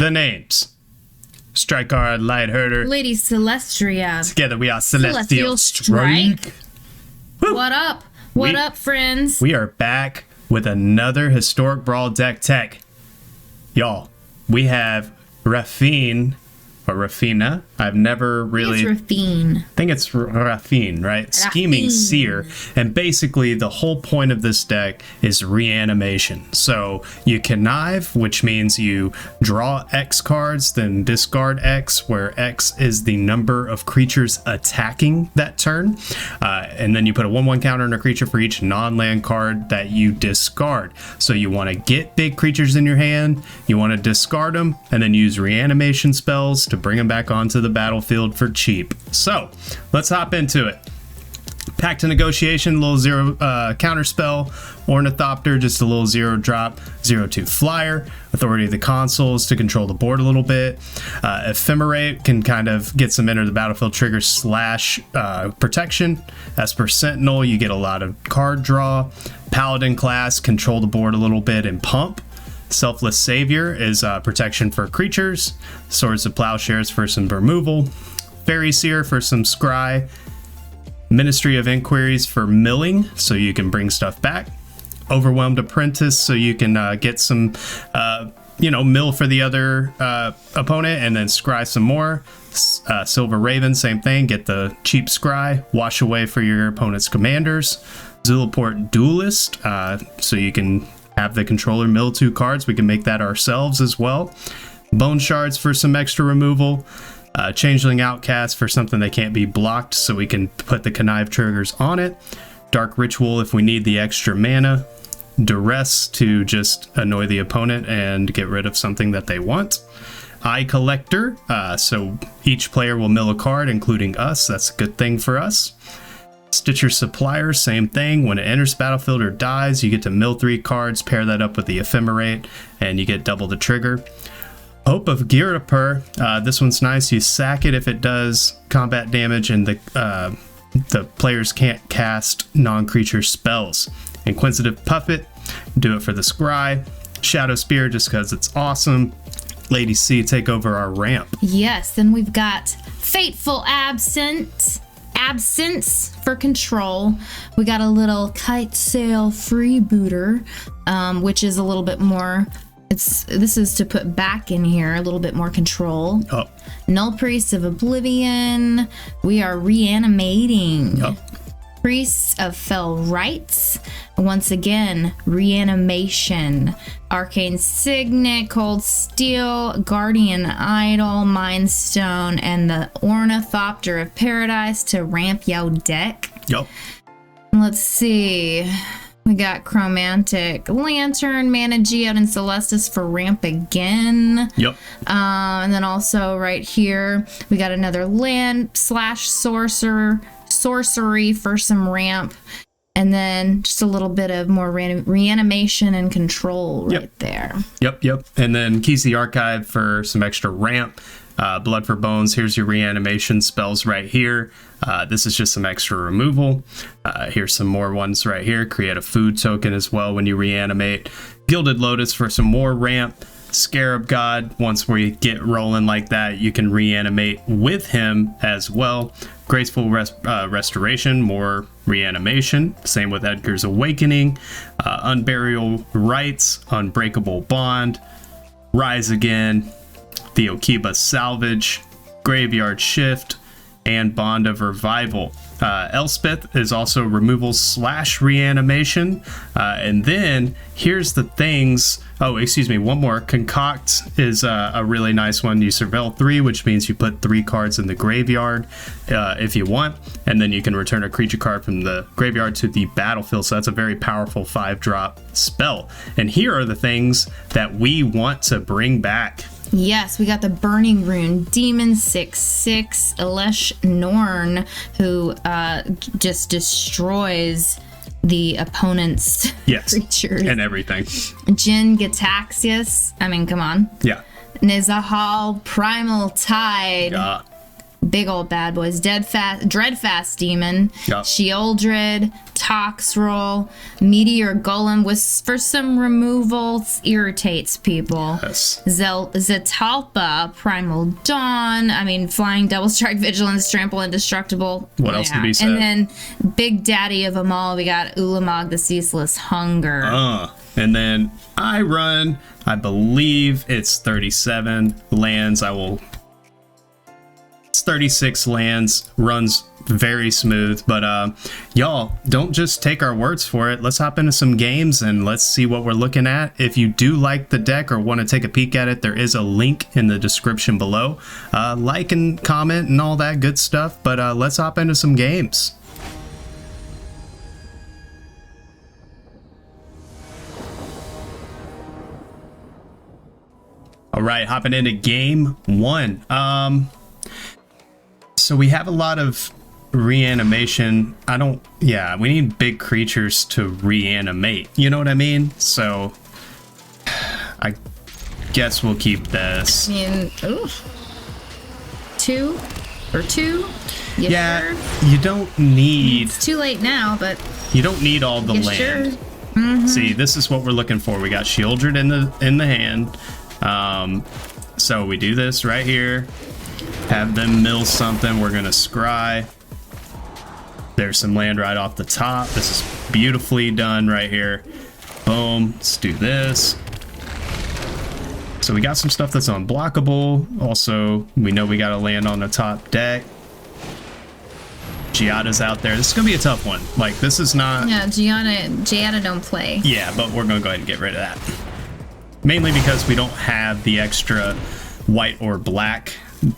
the names. Strike Guard, Light Herder. Lady Celestria. Together we are Celestial Strike. What up? What up, friends? We are back with another Historic Brawl deck tech. Y'all, we have Raffine, or Raffina. I've never really... It's Raffine. I think it's Raffine, right? Raffine. Scheming Seer. And basically, the whole point of this deck is reanimation. So you connive, which means you draw X cards, then discard X, where X is the number of creatures attacking that turn. And then you put a 1/1 counter on a creature for each non-land card that you discard. So you want to get big creatures in your hand, you want to discard them, and then use reanimation spells to bring them back onto the battlefield for cheap. So let's hop into it. Pact to Negotiation, little 0 counter spell. Ornithopter, just a little 0 drop, 0/2 flyer. Authority of the Consuls to control the board a little bit. Ephemerate can kind of get some enter the battlefield trigger / protection. As per Sentinel, you get a lot of card draw. Paladin class, control the board a little bit and pump. Selfless Savior is protection for creatures. Swords of Plowshares for some removal. Fairy Seer for some scry. Ministry of Inquiries for milling, so you can bring stuff back. Overwhelmed Apprentice, so you can get some, mill for the other opponent and then scry some more. Silver Raven, same thing, get the cheap scry. Wash away for your opponent's commanders. Zulaport Duelist, so you can have the controller mill 2 cards. We can make that ourselves as well. Bone Shards for some extra removal. Changeling Outcast for something that can't be blocked, so we can put the connive triggers on it. Dark Ritual if we need the extra mana. Duress to just annoy the opponent and get rid of something that they want. Eye Collector, so each player will mill a card, including us. That's a good thing for us. Stitcher Supplier, same thing. When it enters the battlefield or dies, you get to mill 3 cards, pair that up with the Ephemerate, and you get double the trigger. Hope of Girapur, this one's nice. You sack it if it does combat damage and the players can't cast non-creature spells. Inquisitive Puppet, do it for the scry. Shadow Spear, just because it's awesome. Lady C, take over our ramp. Yes, then we've got Fateful Absence for control. We got a little Kite Sail Freebooter, which is a little bit more... This is to put back in here a little bit more control. Oh. Null Priest of Oblivion. We are reanimating. Oh. Priests of Fell Rites. Once again, reanimation. Arcane Signet, Cold Steel, Guardian Idol, Mind Stone, and the Ornithopter of Paradise to ramp yo deck. Yep. Let's see. We got Chromantic Lantern, Mana Geode, and Celestis for ramp again. Yep. And then also right here, we got another land / sorcery for some ramp. And then just a little bit of more reanimation and control right there. Yep. And then Keys the Archive for some extra ramp. Blood for Bones, here's your reanimation spells right here. This is just some extra removal. Here's some more ones right here. Create a food token as well when you reanimate. Gilded Lotus for some more ramp. Scarab God, once we get rolling like that, you can reanimate with him as well. Graceful Restoration, more reanimation. Same with Edgar's Awakening. Unburial Rites, Unbreakable Bond. Rise Again. Theokiba Salvage, Graveyard Shift, and Bond of Revival. Elspeth is also removal / reanimation. And then here's the things. Oh, excuse me, one more. Concoct is a really nice one. You surveil 3, which means you put 3 cards in the graveyard if you want. And then you can return a creature card from the graveyard to the battlefield. So that's a very powerful 5-drop spell. And here are the things that we want to bring back. Yes, we got the Burning Rune, Demon 6/6, Elesh Norn, who just destroys the opponent's creatures. And everything. Jin Gitaxias, I mean, come on. Yeah. Nizahal, Primal Tide. big old bad boys. Dreadfast Demon, Yep. Shieldred, Toxroll, Meteor Golem was for some removal. Irritates people. Yes. Zetalpa, Primal Dawn. I mean, Flying Double Strike, Vigilance, Trample, Indestructible. What else to be said? And then Big Daddy of them all, we got Ulamog, the Ceaseless Hunger. And then I run, I believe it's 37 lands. It's 36 lands, runs very smooth, but y'all don't just take our words for it. Let's hop into some games and let's see what we're looking at. If you do like the deck or want to take a peek at it, there is a link in the description below. Like and comment and all that good stuff, but let's hop into some games. All right, hopping into game one. So we have a lot of reanimation. We need big creatures to reanimate. You know what I mean? So I guess we'll keep this. I mean, ooh. 2 or 2? Yeah, Sure? you don't need. It's too late now, but You don't need all the land. sure? Mm-hmm. See, this is what we're looking for. We got Shieldred in the hand. So we do this right here. Have them mill something. We're gonna scry. There's some land right off the top. This is beautifully done right here. Boom. Let's do this. So we got some stuff that's unblockable. Also, we know we got to land on the top deck. Giada's out there. This is gonna be a tough one. Like, this is not. Yeah, Giada don't play. Yeah, but we're gonna go ahead and get rid of that. Mainly because we don't have the extra white or black,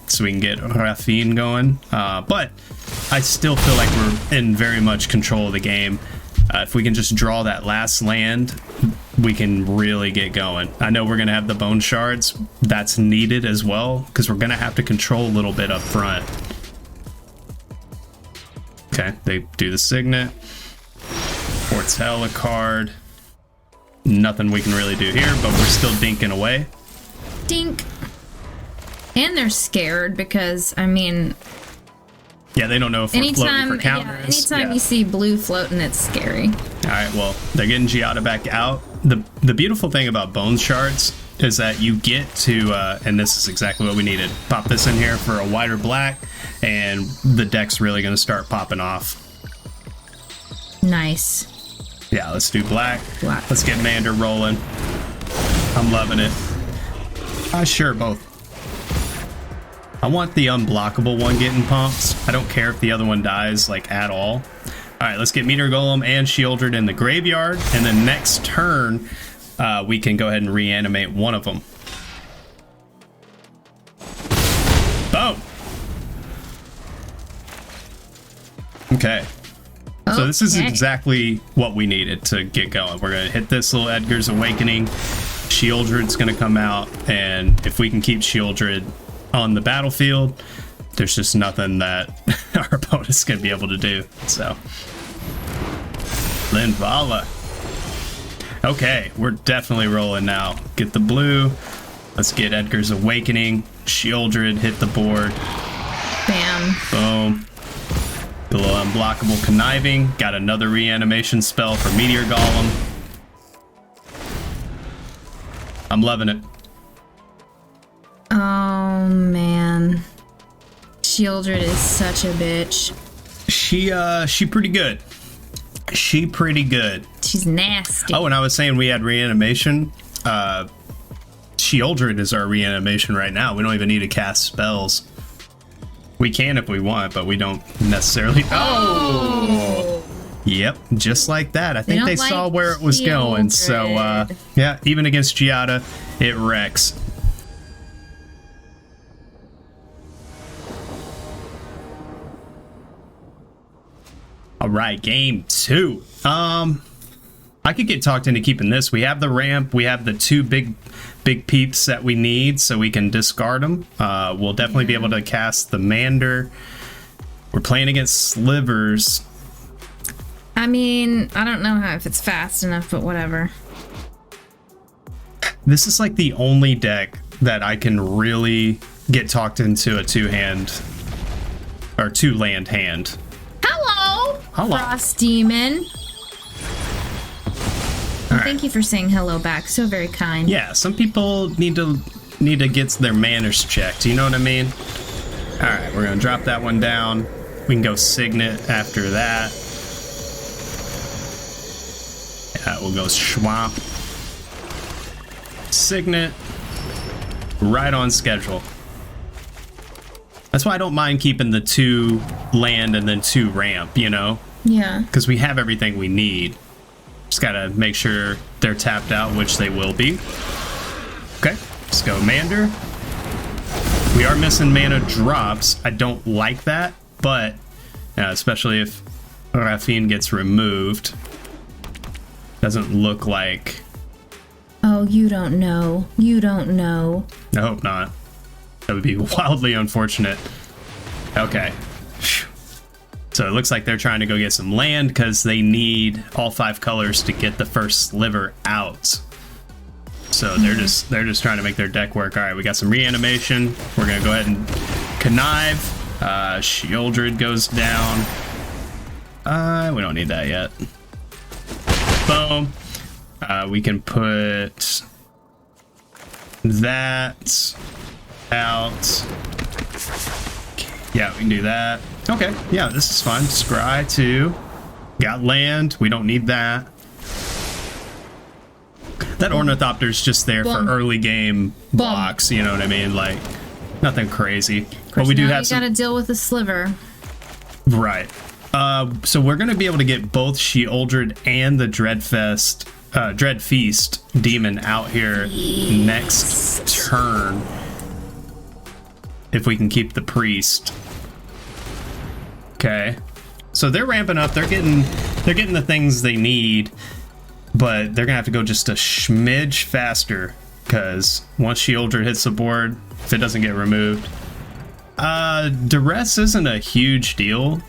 so we can get Raffine going. But I still feel like we're in very much control of the game. If we can just draw that last land, we can really get going. I know we're gonna have the bone shards. That's needed as well, because we're gonna have to control a little bit up front. Okay, they do the Signet. Foretell a card. Nothing we can really do here, but we're still dinking away. Dink. And they're scared because, I mean, Yeah, they don't know if we're floating for anytime counters. you see blue floating, it's scary. All right, well, they're getting Giada back out. The beautiful thing about bone shards is that you get to, and this is exactly what we needed. Pop this in here for a white or black, and the deck's really going to start popping off. Nice. Yeah, let's do black. Black. Let's get Mander rolling. I'm loving it. Sure, both. I want the unblockable one getting pumped. I don't care if the other one dies, like, at all. All right, let's get Meteor Golem and Shieldred in the graveyard, and then next turn, we can go ahead and reanimate one of them. Boom! Okay. So this is exactly what we needed to get going. We're going to hit this little Edgar's Awakening. Shieldred's going to come out, and if we can keep Shieldred on the battlefield, there's just nothing that our opponent's going to be able to do. So, Linvala. Okay, we're definitely rolling now. Get the blue. Let's get Edgar's Awakening. Shieldred hit the board. Bam. Boom. The little unblockable Conniving. Got another reanimation spell for Meteor Golem. I'm loving it. Oh, man. Shieldred is such a bitch. She pretty good. She pretty good. She's nasty. Oh, and I was saying we had reanimation. Shieldred is our reanimation right now. We don't even need to cast spells. We can if we want, but we don't necessarily. Oh! Yep, just like that. I think they saw where it was going. So, yeah, even against Giada, it wrecks. All right, game 2. I could get talked into keeping this. We have the ramp. We have the 2 big peeps that we need, so we can discard them. We'll definitely be able to cast the Mander. We're playing against Slivers. I mean, I don't know if it's fast enough, but whatever. This is like the only deck that I can really get talked into a 2-hand or 2 land hand. Hello, Hello. Frost Demon. Well, thank you for saying hello back. So very kind. Yeah, some people need to get their manners checked. You know what I mean? All right, we're gonna drop that one down. We can go Signet after that. Yeah, we'll go Swamp. Signet. Right on schedule. That's why I don't mind keeping the 2 land and then 2 ramp, you know? Yeah. Because we have everything we need. Just gotta make sure they're tapped out, which they will be. Okay, let's go Mander. We are missing mana drops. I don't like that, but especially if Raffine gets removed. Doesn't look like... Oh, you don't know. You don't know. I hope not. That would be wildly unfortunate. Okay. So it looks like they're trying to go get some land because they need all 5 colors to get the first sliver out. So they're just trying to make their deck work. All right, we got some reanimation. We're gonna go ahead and connive. Sheoldred goes down. We don't need that yet. Boom. We can put that out. Yeah, we can do that. Okay, yeah, this is fun. Scry 2. Got land. We don't need that. That Ornithopter's just there for early game blocks, you know what I mean? Like, nothing crazy. But we do have some... You gotta deal with the sliver. Right. So we're gonna be able to get both Sheoldred and the Dread Feast demon out here next turn. If we can keep the priest. Okay. So they're ramping up. They're getting the things they need, but they're gonna have to go just a smidge faster because once Sheoldred hits the board, if it doesn't get removed, duress isn't a huge deal.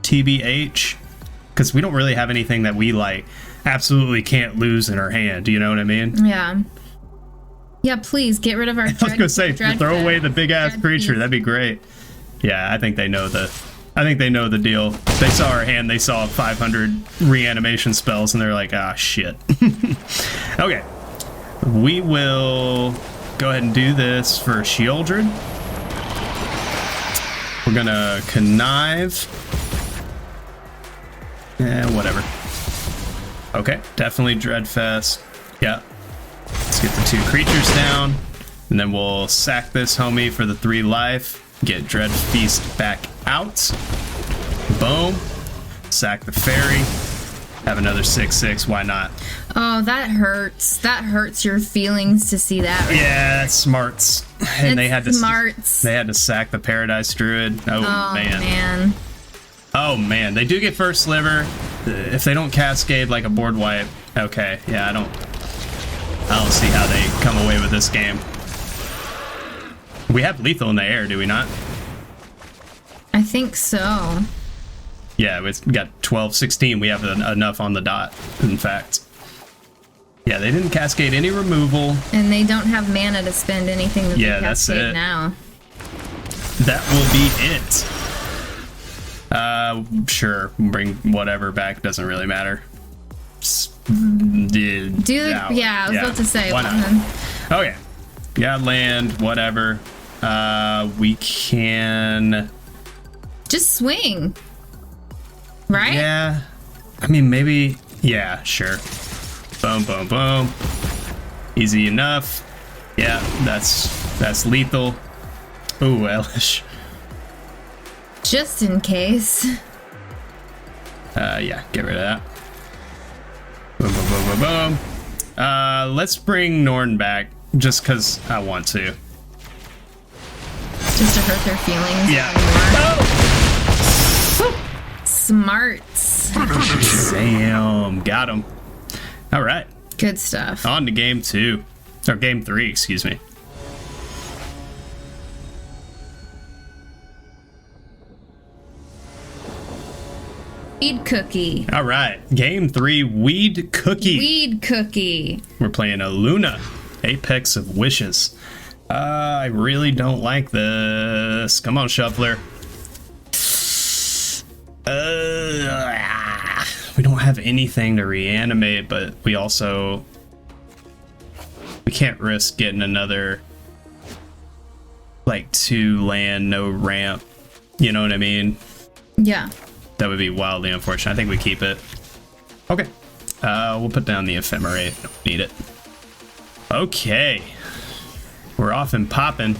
TBH, because we don't really have anything that we like absolutely can't lose in our hand. You know what I mean? Yeah. Yeah, please get rid of our. I was gonna say throw away the big ass creature. That'd be great. Yeah, I think they know the deal. They saw our hand. They saw 500 reanimation spells, and they're like, ah, shit. Okay, we will go ahead and do this for Sheoldred. We're gonna connive. Whatever. Okay, definitely Dreadfest. Yeah. Let's get the 2 creatures down, and then we'll sack this homie for the 3 life. Get Dread Feast back out. Boom. Sack the fairy. Have another 6/6. Why not? Oh, that hurts. That hurts your feelings to see that. Right? Yeah, that's smarts. And they had to sack the Paradise Druid. Oh man. Oh man, they do get first sliver. If they don't cascade like a board wipe, okay. Yeah, I don't see how they come away with this game. We have lethal in the air, do we not? I think so. Yeah, we got 12, 16. We have enough on the dot, in fact. Yeah, they didn't cascade any removal. And they don't have mana to spend anything that they cascade that's it. now. That will be it. Sure, bring whatever back, doesn't really matter. I was about to say. Why not? Okay. Yeah, land, whatever. We can... Just swing. Right? Yeah. I mean, maybe... Yeah, sure. Boom, boom, boom. Easy enough. Yeah, that's lethal. Ooh, Elish. Just in case. Yeah, get rid of that. Boom, boom, boom, boom, boom. Let's bring Norn back, just because I want to. Just to hurt their feelings. Yeah. Oh! Smarts. Damn, got him. All right. Good stuff. On to game 2. Or game 3, excuse me. Weed cookie. All right, game 3, Weed Cookie. Weed cookie. We're playing a Luna, Apex of Wishes. I really don't like this. Come on, Shuffler. We don't have anything to reanimate, but we can't risk getting another like 2 land, no ramp. You know what I mean? Yeah. That would be wildly unfortunate. I think we keep it. Okay. We'll put down the ephemerate. Don't need it. Okay. We're off and popping.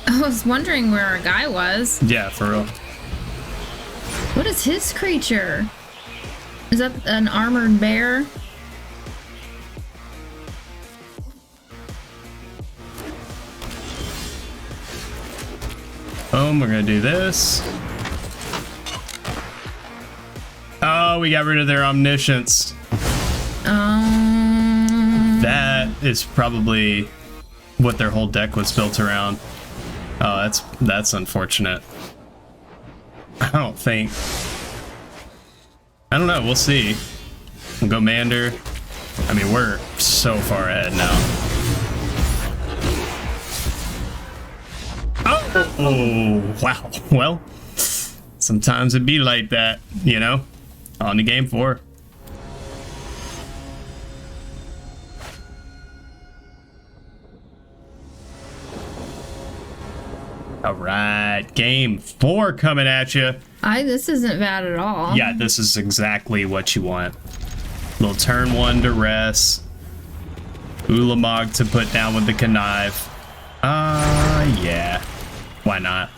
I was wondering where our guy was. Yeah, for real. What is his creature? Is that an armored bear? Boom, we're gonna do this. Oh, we got rid of their omniscience. That is probably what their whole deck was built around. Oh, that's unfortunate. I don't know, we'll see. We'll go Mander. I mean, we're so far ahead now. Oh, wow. Well, sometimes it be like that, you know? On to game 4. All right, game 4 coming at you. This isn't bad at all. Yeah, this is exactly what you want. Little turn 1 to rest. Ulamog to put down with the connive. Yeah. Why not?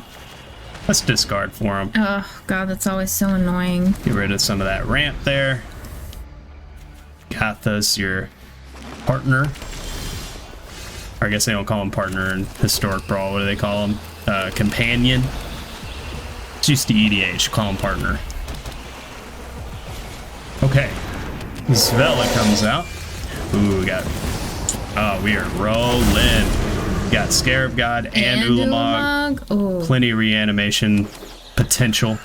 Let's discard for him. Oh, God, that's always so annoying. Get rid of some of that ramp there. Gatha's your partner. Or I guess they don't call him partner in historic Brawl. What do they call him? Companion. It's used to EDH. Call him partner. Okay. Svella comes out. Ooh, we got... Oh, we are rolling. Got Scarab God and Ulamog. Oh. Plenty of reanimation potential.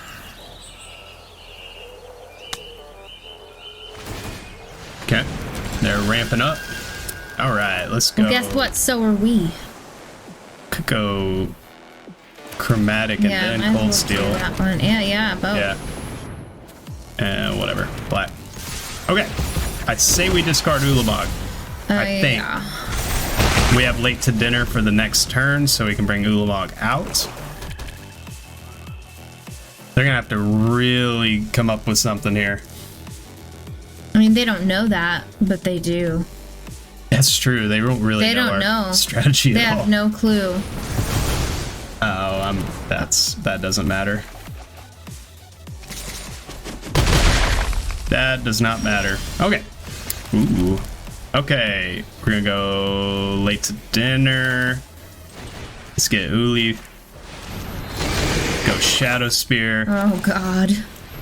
Okay. They're ramping up. All right, let's go. Well, guess what? So are we. Could go chromatic and then cold steel. That one. Yeah, both. Yeah. And whatever. Black. Okay. I say we discard Ulamog. I think. Yeah. We have late to dinner for the next turn, so we can bring Ulamog out. They're gonna have to really come up with something here. I mean, they don't know that, but they do. That's true. They don't really know our strategy at all. They have no clue. Oh, that doesn't matter. That does not matter. Okay. Ooh. Okay. We're gonna go late to dinner. Let's get Uli. Go Shadow Spear. Oh, God.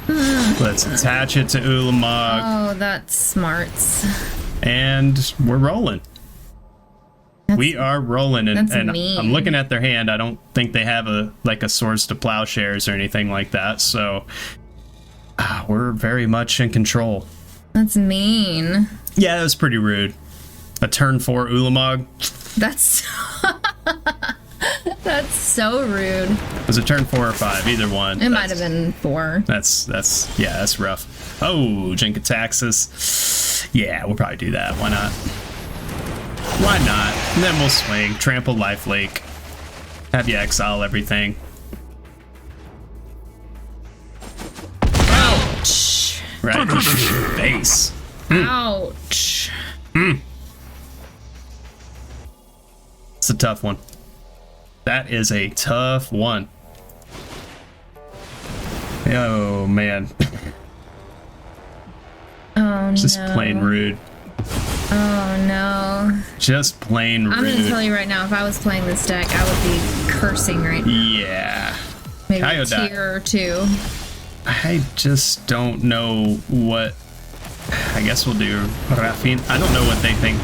Let's attach it to Ulamog. Oh, that's smarts. And we're rolling. We are rolling, and mean. I'm looking at their hand. I don't think they have a Swords to Plowshares or anything like that, so we're very much in control. That's mean. Yeah, that was pretty rude. A turn 4 Ulamog. That's that's so rude. Was it turn 4 or 5? Either one. It might have been 4. That's rough. Oh, Jink attacks us. Yeah, we'll probably do that. Why not? Why not? And then we'll swing. Trample Lifelake. Have you exile everything. Ouch. Right to your face. Ouch. It's a tough one. That is a tough one. Oh, man. Oh, Just no. plain rude. Oh, no. Just plain rude. I'm going to tell you right now, if I was playing this deck, I would be cursing right now. Yeah. Maybe a Kyodai. tier or 2. I just don't know what... I guess we'll do Raffine. I don't know what they think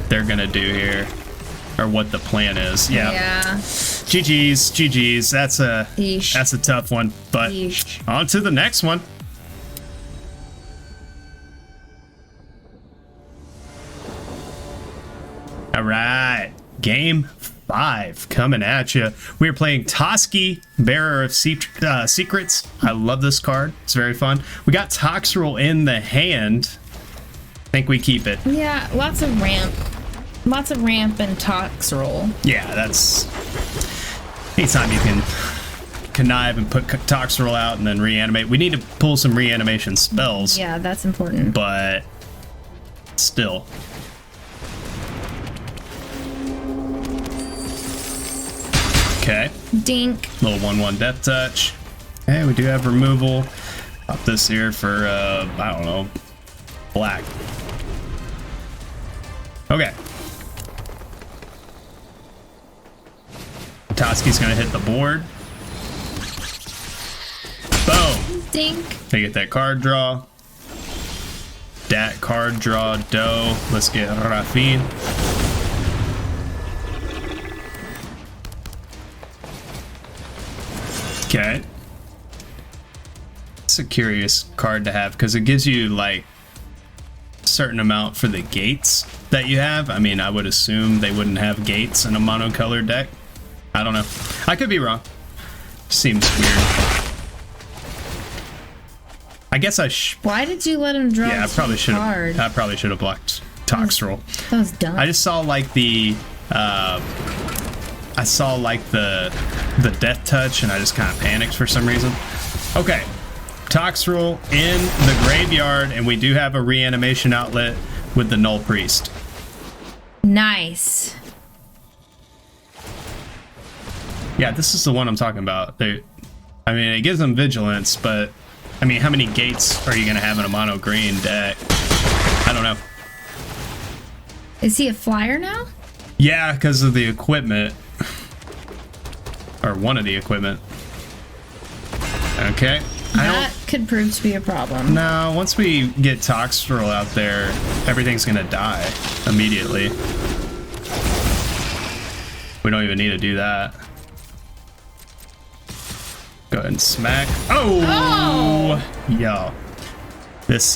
they're going to do here. Or what the plan is. Yeah. GG's. That's a tough one. But Yeesh. on to the next one. All right. Game 5 coming at you. We're playing Toski, Bearer of Secrets. I love this card. It's very fun. We got Toxrill in the hand. I think we keep it. Yeah, lots of ramp. Lots of ramp and Toxrill. Yeah, that's... Anytime you can connive and put Toxrill out and then reanimate. We need to pull some reanimation spells. Yeah, that's important. But still. Okay. Dink. Little 1/1 death touch. Okay, we do have removal. Pop this here for, I don't know, black. Okay. Toski's gonna hit the board. Boom. Dink. They get that card draw. Dat card draw, dough. Let's get Raffine. Okay. It's a curious card to have because it gives you like a certain amount for the gates that you have. I mean, I would assume they wouldn't have gates in a monocolored deck. I don't know. I could be wrong. Seems weird. I guess Why did you let him draw? Yeah, I probably should have. I probably should have blocked Toxrill. That was dumb. I just saw like the I saw like the death touch and I just kind of panicked for some reason. Okay. Toxrill in the graveyard, and we do have a reanimation outlet with the Null Priest. Nice. Yeah, this is the one I'm talking about. I mean, it gives them vigilance, but I mean, how many gates are you gonna have in a mono green deck? I don't know. Is he a flyer now? Yeah, because of the equipment. Or one of the equipment. Okay. That could prove to be a problem. No, once we get Toxrill out there, everything's gonna die immediately. We don't even need to do that. Go ahead and smack. Oh! Yo. This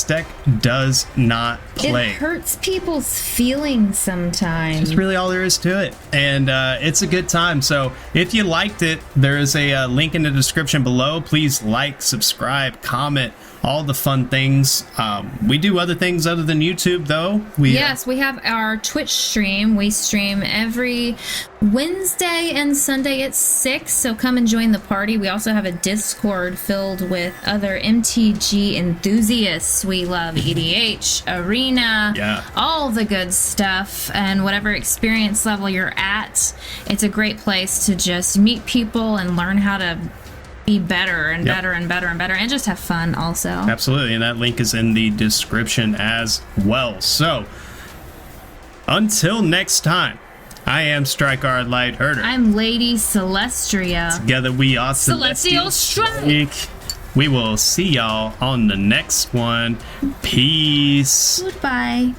deck does not play. It hurts people's feelings sometimes. That's really all there is to it. And it's a good time. So if you liked it, there is a link in the description below. Please like, subscribe, comment, all the fun things. We do other things other than YouTube, though. Yes, we have our Twitch stream. We stream every Wednesday and Sunday at 6, so come and join the party. We also have a Discord filled with other MTG enthusiasts. We love EDH, Arena, all the good stuff, and whatever experience level you're at, it's a great place to just meet people and learn how to be better and better and better and better, and just have fun also. Absolutely, and that link is in the description as well. So, until next time, I am Strikeguard Light Herder. I'm Lady Celestria. Together we are Celestial Strike. We will see y'all on the next one. Peace. Goodbye.